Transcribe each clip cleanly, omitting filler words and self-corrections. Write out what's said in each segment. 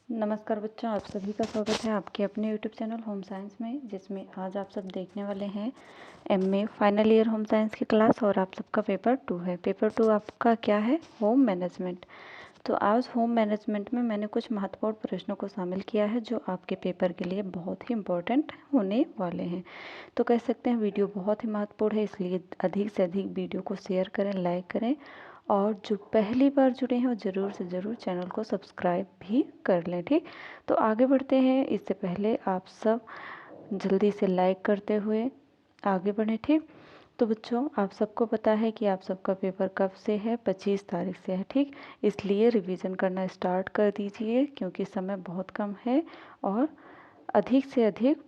नमस्कार बच्चों, आप सभी का स्वागत है आपके अपने यूट्यूब चैनल होम साइंस में, जिसमें आज आप सब देखने वाले हैं MA final year home science की क्लास। और आप सबका पेपर 2 है। पेपर 2 आपका क्या है? Home management. तो आज होम मैनेजमेंट में मैंने कुछ महत्वपूर्ण प्रश्नों को शामिल किया है जो आपके पेपर के लिए बहुत ही इम्पोर्टेंट होने वाले हैं। तो कह सकते हैं वीडियो बहुत ही महत्वपूर्ण है, इसलिए अधिक से अधिक वीडियो को शेयर करें, लाइक करें, और जो पहली बार जुड़े हैं वो ज़रूर से ज़रूर चैनल को सब्सक्राइब भी कर लें। ठीक, तो आगे बढ़ते हैं। इससे पहले आप सब जल्दी से लाइक करते हुए आगे बढ़ें। ठीक, तो बच्चों आप सबको पता है कि आप सबका पेपर कब से है? 25 तारीख से है। ठीक, इसलिए रिवीजन करना स्टार्ट कर दीजिए क्योंकि समय बहुत कम है। और अधिक से अधिक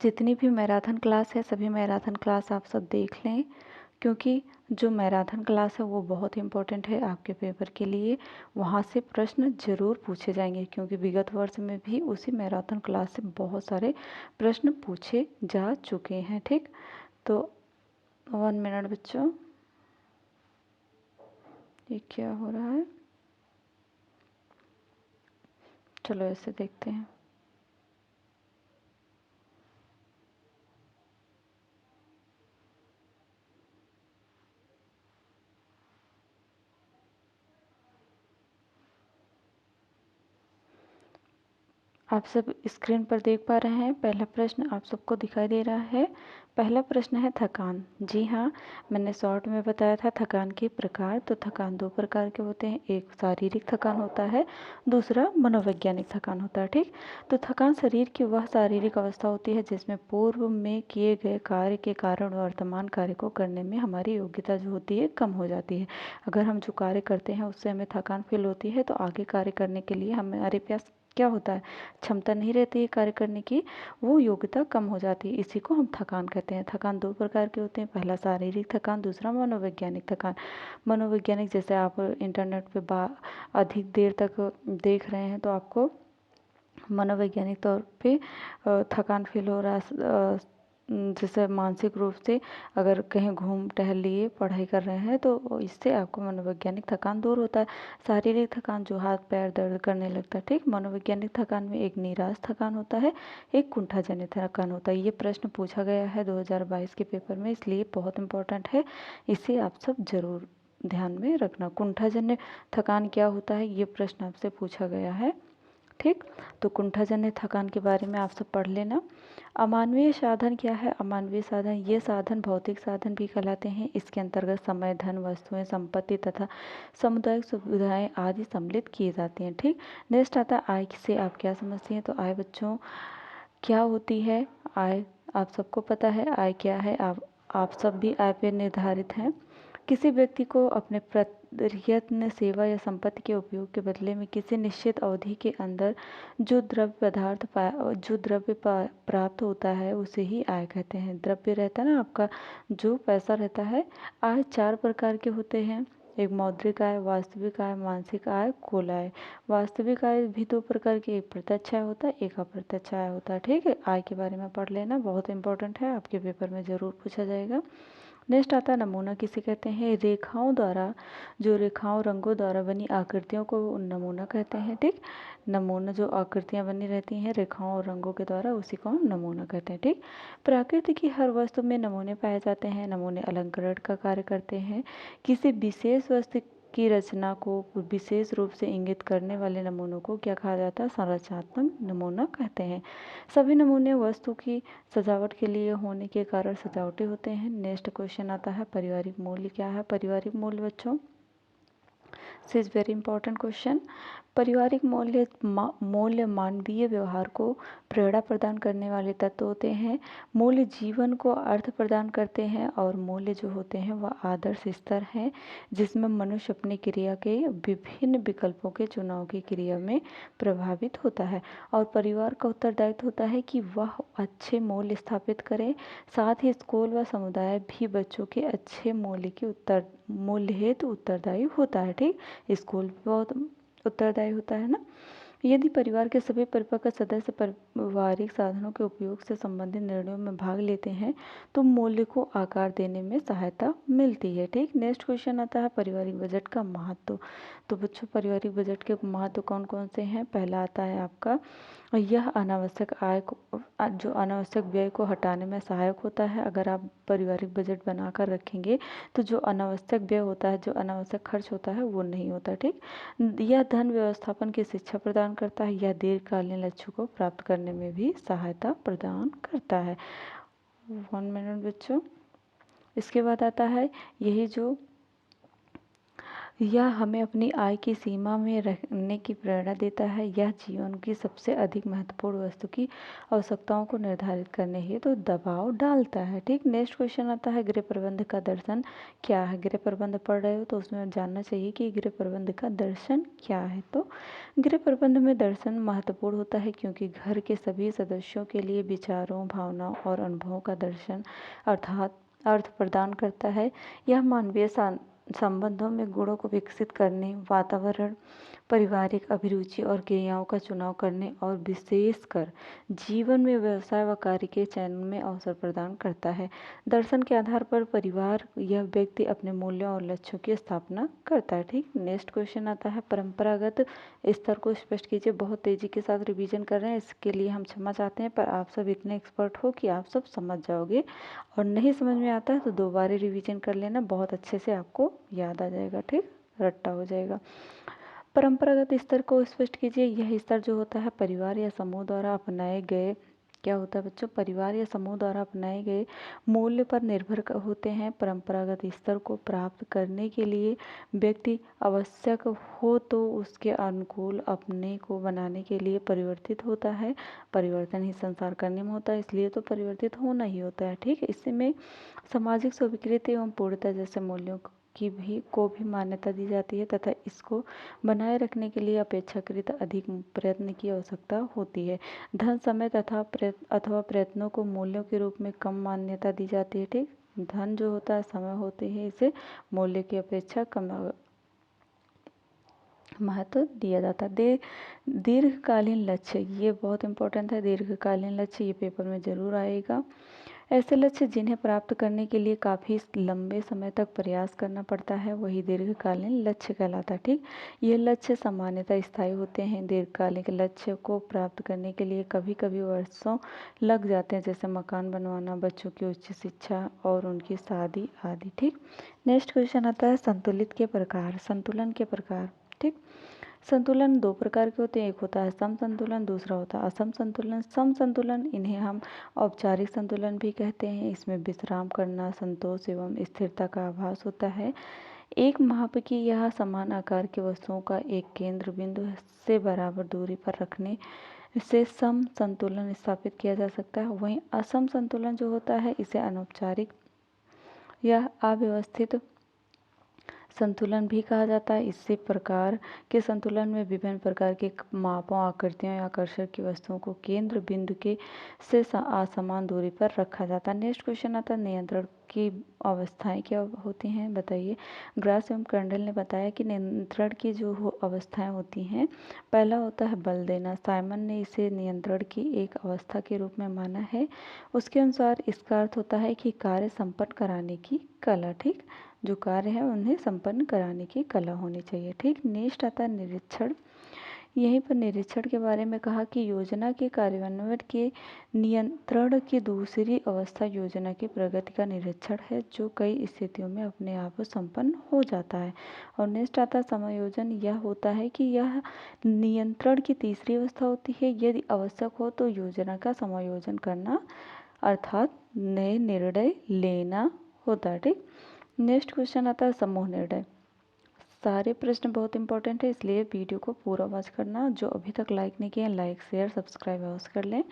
जितनी भी मैराथन क्लास है सभी मैराथन क्लास आप सब देख लें, क्योंकि जो मैराथन क्लास है वो बहुत इम्पोर्टेंट है आपके पेपर के लिए। वहाँ से प्रश्न ज़रूर पूछे जाएंगे क्योंकि विगत वर्ष में भी उसी मैराथन क्लास से बहुत सारे प्रश्न पूछे जा चुके हैं। ठीक, तो 1 मिनट बच्चों, ये क्या हो रहा है? चलो ऐसे देखते हैं। आप सब स्क्रीन पर देख पा रहे हैं, पहला प्रश्न आप सबको दिखाई दे रहा है। पहला प्रश्न है थकान। जी हाँ, मैंने शॉर्ट में बताया था थकान के प्रकार। तो थकान दो प्रकार के होते हैं, एक शारीरिक थकान होता है, दूसरा मनोवैज्ञानिक थकान होता है। ठीक, तो थकान शरीर की वह शारीरिक अवस्था होती है जिसमें पूर्व में किए गए कार्य के कारण वर्तमान कार्य को करने में हमारी योग्यता जो होती है कम हो जाती है। अगर हम जो कार्य करते हैं उससे हमें थकान फील होती है तो आगे कार्य करने के लिए हमारे पास क्या होता है? क्षमता नहीं रहती है कार्य करने की, वो योग्यता कम हो जाती है। इसी को हम थकान कहते हैं। थकान दो प्रकार के होते हैं, पहला शारीरिक थकान, दूसरा मनोवैज्ञानिक थकान। मनोवैज्ञानिक जैसे आप इंटरनेट पे अधिक देर तक देख रहे हैं तो आपको मनोवैज्ञानिक तौर पे थकान फील हो रहा है। जैसे मानसिक रूप से अगर कहीं घूम टहल लिए, पढ़ाई कर रहे हैं तो इससे आपको मनोवैज्ञानिक थकान दूर होता है। शारीरिक थकान जो हाथ पैर दर्द करने लगता है। ठीक, मनोवैज्ञानिक थकान में एक निराश थकान होता है, एक कुंठाजन्य थकान होता है। ये प्रश्न पूछा गया है 2022 के पेपर में, इसलिए बहुत इंपॉर्टेंट है, इसे आप सब जरूर ध्यान में रखना। कुंठाजन्य थकान क्या होता है, ये प्रश्न आपसे पूछा गया है। ठीक, तो कुंठाजन्य थकान के बारे में आप सब पढ़ लेना। अमानवीय साधन क्या है? अमानवीय साधन, ये साधन भौतिक साधन भी कहलाते हैं। इसके अंतर्गत समय, धन, वस्तुएं, संपत्ति तथा सामुदायिक सुविधाएं आदि सम्मिलित किए जाते हैं। ठीक, नेक्स्ट आता है आय से आप क्या समझते हैं? तो आय बच्चों क्या होती है? आय आप सबको पता है आय क्या है। आप सब भी आय पे निर्धारित हैं। किसी व्यक्ति को अपने प्रयत्न, सेवा या संपत्ति के उपयोग के बदले में किसी निश्चित अवधि के अंदर जो द्रव्य प्राप्त होता है उसे ही आय कहते हैं। द्रव्य रहता है ना आपका, जो पैसा रहता है। आय 4 प्रकार के होते हैं, एक मौद्रिक आय, वास्तविक आय, मानसिक आय, कुल आय। वास्तविक आय भी 2 प्रकार की, एक प्रत्यक्ष आय होता है, एक अप्रत्यक्ष आय होता है। ठीक है, आय के बारे में पढ़ लेना, बहुत इंपॉर्टेंट है, आपके पेपर में ज़रूर पूछा जाएगा। नेक्स्ट आता है नमूना किसे कहते हैं? रेखाओं द्वारा, जो रेखाओं रंगों द्वारा बनी आकृतियों को नमूना कहते हैं। ठीक, नमूना जो आकृतियाँ बनी रहती हैं रेखाओं और रंगों के द्वारा, उसी को हम नमूना कहते हैं। ठीक, प्रकृति की हर वस्तु में नमूने पाए जाते हैं। नमूने अलंकरण का कार्य करते हैं। किसी विशेष वस्तु की रचना को विशेष रूप से इंगित करने वाले नमूनों को क्या कहा जाता है? संरचनात्मक नमूना कहते हैं। सभी नमूने वस्तु की सजावट के लिए होने के कारण सजावटी होते हैं। नेक्स्ट क्वेश्चन आता है पारिवारिक मूल्य क्या है? पारिवारिक मूल्य बच्चों, this is very important question. पारिवारिक मूल्य मानवीय व्यवहार को प्रेरणा प्रदान करने वाले तत्व होते हैं। मूल्य जीवन को अर्थ प्रदान करते हैं और मूल्य जो होते हैं वह आदर्श स्तर हैं जिसमें मनुष्य अपनी क्रिया के विभिन्न विकल्पों के चुनाव की क्रिया में प्रभावित होता है। और परिवार का उत्तरदायित्व होता है कि वह अच्छे मूल्य स्थापित करे। साथ ही स्कूल व समुदाय भी बच्चों के अच्छे मूल्य हेतु उत्तरदायी होता है। ठीक, स्कूल भी बहुत उत्तरदायी होता है ना। यदि परिवार के सभी परिपक्व सदस्य पारिवारिक साधनों के उपयोग से संबंधित निर्णयों में भाग लेते हैं तो मूल्य को आकार देने में सहायता मिलती है। ठीक, नेक्स्ट क्वेश्चन आता है पारिवारिक बजट का महत्व। तो बच्चों, पारिवारिक बजट के महत्व कौन कौन से हैं? पहला आता है आपका, यह अनावश्यक आय को जो अनावश्यक व्यय को हटाने में सहायक होता है। अगर आप पारिवारिक बजट बनाकर रखेंगे तो जो अनावश्यक व्यय होता है, जो अनावश्यक खर्च होता है, वो नहीं होता। ठीक, यह धन व्यवस्थापन की शिक्षा प्रदान करता है। यह दीर्घकालीन लक्ष्यों को प्राप्त करने में भी सहायता प्रदान करता है। 1 मिनट बच्चों। इसके बाद आता है यही जो यह हमें अपनी आय की सीमा में रहने की प्रेरणा देता है। यह जीवन की सबसे अधिक महत्वपूर्ण वस्तु की आवश्यकताओं को निर्धारित करने हेतु तो दबाव डालता है। ठीक, नेक्स्ट क्वेश्चन आता है गृह प्रबंध का दर्शन क्या है? गृह प्रबंध पढ़ रहे हो तो उसमें जानना चाहिए कि गृह प्रबंध का दर्शन क्या है। तो गृह प्रबंध में दर्शन महत्वपूर्ण होता है क्योंकि घर के सभी सदस्यों के लिए विचारों, भावनाओं और अनुभवों का दर्शन अर्थात अर्थ प्रदान करता है। यह मानवीय संबंधों में गुणों को विकसित करने, वातावरण, पारिवारिक अभिरुचि और क्रियाओं का चुनाव करने और विशेषकर जीवन में व्यवसाय व कार्य के चयन में अवसर प्रदान करता है। दर्शन के आधार पर परिवार यह व्यक्ति अपने मूल्यों और लक्ष्यों की स्थापना करता है। ठीक, नेक्स्ट क्वेश्चन आता है परंपरागत स्तर को स्पष्ट कीजिए। बहुत तेजी के साथ रिवीजन कर रहे हैं, इसके लिए हम क्षमा चाहते हैं, पर आप सब इतने एक्सपर्ट हो कि आप सब समझ जाओगे, और नहीं समझ में आता है तो दोबारा रिवीजन कर लेना, बहुत अच्छे से आपको याद आ जाएगा। ठीक, रट्टा हो जाएगा। परंपरागत स्तर को स्पष्ट कीजिए। यह स्तर जो होता है परिवार या समूह द्वारा अपनाए गए, क्या होता है बच्चों? परिवार या समूह द्वारा अपनाए गए मूल्य पर निर्भर होते हैं। परंपरागत स्तर को प्राप्त करने के लिए व्यक्ति आवश्यक हो तो उसके अनुकूल अपने को बनाने के लिए परिवर्तित होता है। परिवर्तन ही संसार का नियम होता है, इसलिए तो परिवर्तित होना ही होता है। ठीक, इसमें सामाजिक स्वीकृति एवं पूर्णता जैसे मूल्यों को भी मान्यता दी जाती है तथा इसको बनाए रखने के लिए अपेक्षाकृत अधिक प्रयत्न की आवश्यकता होती है। धन, समय तथा प्रयत्नों को मूल्यों के रूप में कम मान्यता दी जाती है। ठीक, धन जो होता है, समय होते हैं, इसे मूल्य की अपेक्षा कम महत्व दिया जाता है। दीर्घकालीन लक्ष्य, ये बहुत इंपॉर्टेंट है। दीर्घकालीन लक्ष्य ये पेपर में जरूर आएगा। ऐसे लक्ष्य जिन्हें प्राप्त करने के लिए काफ़ी लंबे समय तक प्रयास करना पड़ता है, वही दीर्घकालीन लक्ष्य कहलाता है। ठीक, ये लक्ष्य सामान्यतः स्थायी होते हैं। दीर्घकालिक लक्ष्य को प्राप्त करने के लिए कभी कभी वर्षों लग जाते हैं, जैसे मकान बनवाना, बच्चों की उच्च शिक्षा और उनकी शादी आदि। ठीक, नेक्स्ट क्वेश्चन आता है संतुलित के प्रकार, संतुलन के प्रकार। ठीक, संतुलन दो प्रकार के होते हैं, एक होता है सम संतुलन, दूसरा होता है असम संतुलन। सम संतुलन, इन्हें हम औपचारिक संतुलन भी कहते हैं। इसमें विश्राम करना, संतोष एवं स्थिरता का आभास होता है। एक माप की या समान आकार की वस्तुओं का एक केंद्र बिंदु से बराबर दूरी पर रखने से सम संतुलन स्थापित किया जा सकता है। वहीं असम संतुलन जो होता है, इसे अनौपचारिक या अव्यवस्थित संतुलन भी कहा जाता है। इसी प्रकार के संतुलन में विभिन्न प्रकार के मापों, आकृतियों या आकर्षण की वस्तुओं को केंद्र बिंदु के से असमान दूरी पर रखा जाता है। नेक्स्ट क्वेश्चन आता है नियंत्रण की अवस्थाएं क्या होती हैं, बताइए। ग्रास एवं कर्नेल ने बताया कि नियंत्रण की जो अवस्थाएं होती हैं, पहला होता है बल देना। साइमन ने इसे नियंत्रण की एक अवस्था के रूप में माना है। उसके अनुसार इसका अर्थ होता है कि कार्य संपन्न कराने की कला। ठीक, जो कार्य है उन्हें संपन्न कराने की कला होनी चाहिए। ठीक, नेक्स्ट आता है निरीक्षण। यहीं पर निरीक्षण के बारे में कहा कि योजना के कार्यान्वयन के नियंत्रण की दूसरी अवस्था योजना की प्रगति का निरीक्षण है, जो कई स्थितियों में अपने आप संपन्न हो जाता है। और नेक्स्ट आता है समायोजन। यह होता है कि यह नियंत्रण की तीसरी अवस्था होती है। यदि आवश्यक हो तो योजना का समायोजन करना, अर्थात नए निर्णय लेना होता है। ठीक, नेक्स्ट क्वेश्चन आता है समूह निर्णय। सारे प्रश्न बहुत इंपॉर्टेंट है, इसलिए वीडियो को पूरा वॉच करना। जो अभी तक लाइक नहीं किया, लाइक शेयर सब्सक्राइब अवश्य कर लें।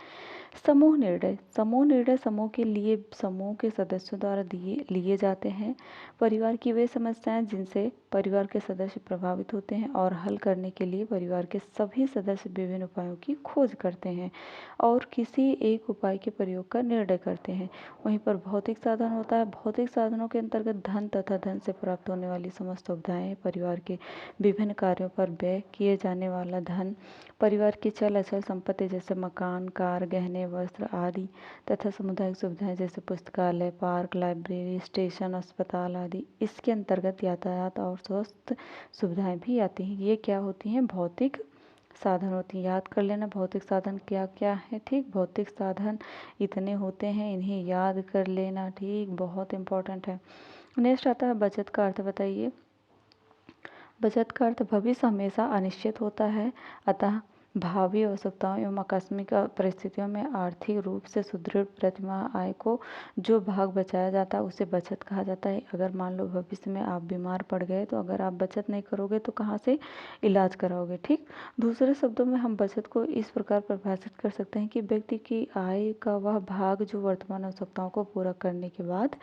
समूह निर्णय। समूह निर्णय समूह के लिए समूह के सदस्यों द्वारा लिए जाते हैं। परिवार की वे समस्याएं जिनसे परिवार के सदस्य प्रभावित होते हैं और हल करने के लिए परिवार के सभी सदस्य विभिन्न उपायों की खोज करते हैं और किसी एक उपाय के प्रयोग का निर्णय करते हैं। वहीं पर भौतिक साधन होता है। भौतिक साधनों के अंतर्गत धन तथा धन से प्राप्त होने वाली समस्त सुविधाएं परिवार परिवार के विभिन्न कार्यों पर व्यय किए जाने वाला धन, परिवार की चल अचल संपत्ति जैसे मकान, कार, गहने, वस्त्र आदि तथा सामुदायिक सुविधाएं जैसे पुस्तकालय, पार्क, लाइब्रेरी, स्टेशन, अस्पताल आदि। इसके अंतर्गत यातायात और स्वास्थ्य सुविधाएं भी आती हैं। ये क्या होती हैं? भौतिक साधन होती हैं। याद कर लेना भौतिक साधन क्या क्या है। ठीक, भौतिक साधन इतने होते हैं, इन्हें याद कर लेना। ठीक, बहुत इंपॉर्टेंट है। नेक्स्ट आता है बचत का अर्थ बताइए। बचत का अर्थ भविष्य हमेशा अनिश्चित होता है, अतः भावी आवश्यकताओं एवं आकस्मिक परिस्थितियों में आर्थिक रूप से सुदृढ़ प्रतिमाह आय को जो भाग बचाया जाता है उसे बचत कहा जाता है। अगर मान लो भविष्य में आप बीमार पड़ गए तो अगर आप बचत नहीं करोगे तो कहाँ से इलाज कराओगे। ठीक, दूसरे शब्दों में हम बचत को इस प्रकार परिभाषित कर सकते हैं कि व्यक्ति की आय का वह भाग जो वर्तमान आवश्यकताओं को पूरा करने के बाद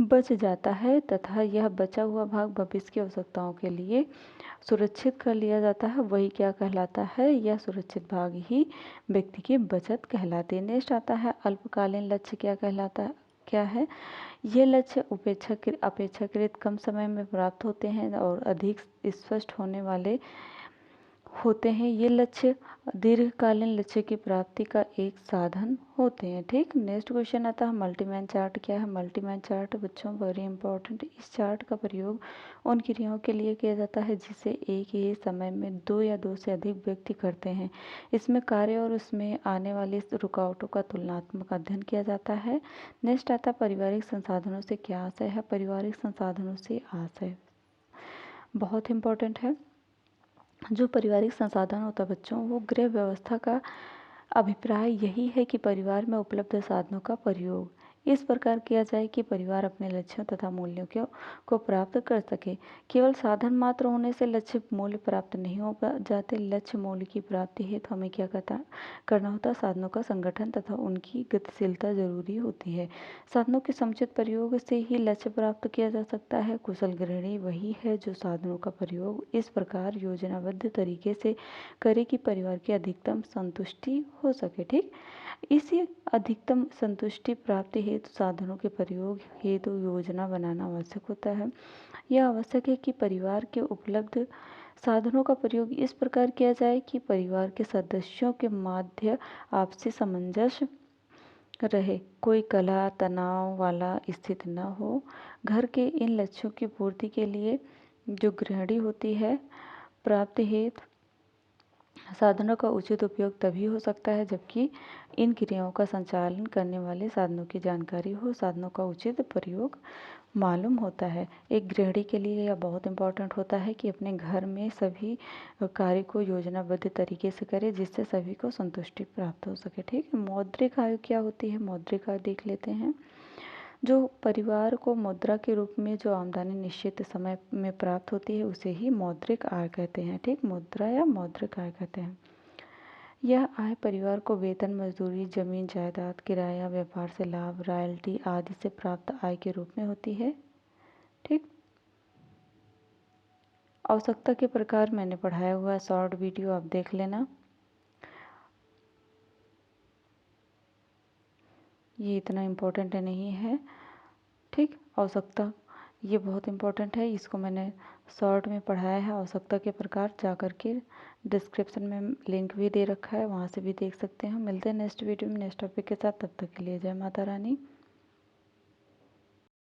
बच जाता है तथा यह बचा हुआ भाग भविष्य की आवश्यकताओं के लिए सुरक्षित कर लिया जाता है, वही क्या कहलाता है? यह सुरक्षित भाग ही व्यक्ति की बचत कहलाती है। नेक्स्ट आता है अल्पकालीन लक्ष्य क्या कहलाता है? क्या है? ये लक्ष्य अपेक्षाकृत कम समय में प्राप्त होते हैं और अधिक स्पष्ट होने वाले होते हैं। ये लक्ष्य दीर्घकालीन लक्ष्य की प्राप्ति का एक साधन होते हैं। ठीक, नेक्स्ट क्वेश्चन आता है मल्टीमैन चार्ट क्या है? मल्टीमैन चार्ट बच्चों वेरी इंपॉर्टेंट। इस चार्ट का प्रयोग उन क्रियाओं के लिए किया जाता है जिसे एक ही समय में दो या दो से अधिक व्यक्ति करते हैं। इसमें कार्य और उसमें आने वाली रुकावटों का तुलनात्मक अध्ययन किया जाता है। नेक्स्ट आता है पारिवारिक संसाधनों से क्या आशय है? पारिवारिक संसाधनों से आशय बहुत इंपॉर्टेंट है। जो पारिवारिक संसाधन होता है बच्चों, वो गृह व्यवस्था का अभिप्राय यही है कि परिवार में उपलब्ध साधनों का प्रयोग इस प्रकार किया जाए कि परिवार अपने लक्ष्यों तथा मूल्यों को प्राप्त कर सके। केवल साधन मात्र होने से लक्ष्य मूल्य प्राप्त नहीं हो जाते। लक्ष्य मूल्य की प्राप्ति हेतु हमें क्या करना होता है? साधनों का संगठन तथा उनकी गतिशीलता जरूरी होती है। साधनों के समुचित प्रयोग से ही लक्ष्य प्राप्त किया जा सकता है। कुशल गृहिणी वही है जो साधनों का प्रयोग इस प्रकार योजनाबद्ध तरीके से करे कि परिवार की अधिकतम संतुष्टि हो सके। ठीक, इसी अधिकतम संतुष्टि प्राप्ति हेतु साधनों के प्रयोग हेतु योजना बनाना आवश्यक होता है। यह आवश्यक है कि परिवार के उपलब्ध साधनों का प्रयोग इस प्रकार किया जाए कि परिवार के सदस्यों के मध्य आपसी सामंजस्य रहे, कोई कलह तनाव वाला स्थिति न हो। घर के इन लक्ष्यों की पूर्ति के लिए जो गृहिणी होती है प्राप्ति हेतु साधनों का उचित उपयोग तभी हो सकता है जबकि इन क्रियाओं का संचालन करने वाले साधनों की जानकारी हो, साधनों का उचित प्रयोग मालूम होता है। एक गृहिणी के लिए यह बहुत इंपॉर्टेंट होता है कि अपने घर में सभी कार्य को योजनाबद्ध तरीके से करे जिससे सभी को संतुष्टि प्राप्त हो सके। ठीक है, मौद्रिक आय क्या होती है? मौद्रिक आय देख लेते हैं। जो परिवार को मुद्रा के रूप में जो आमदनी निश्चित समय में प्राप्त होती है उसे ही मौद्रिक आय कहते हैं। ठीक, मुद्रा या मौद्रिक आय कहते हैं। यह आय परिवार को वेतन, मजदूरी, जमीन जायदाद, किराया, व्यापार से लाभ, रॉयल्टी आदि से प्राप्त आय के रूप में होती है। ठीक, आवश्यकता के प्रकार मैंने पढ़ाया हुआ है, शॉर्ट वीडियो आप देख लेना। ये इतना इम्पोर्टेंट नहीं है। ठीक, आवश्यकता ये बहुत इम्पोर्टेंट है, इसको मैंने शॉर्ट में पढ़ाया है। आवश्यकता के प्रकार जा कर के डिस्क्रिप्शन में लिंक भी दे रखा है, वहाँ से भी देख सकते हैं। मिलते हैं नेक्स्ट वीडियो में नेक्स्ट टॉपिक के साथ, तब तक के लिए जय माता रानी।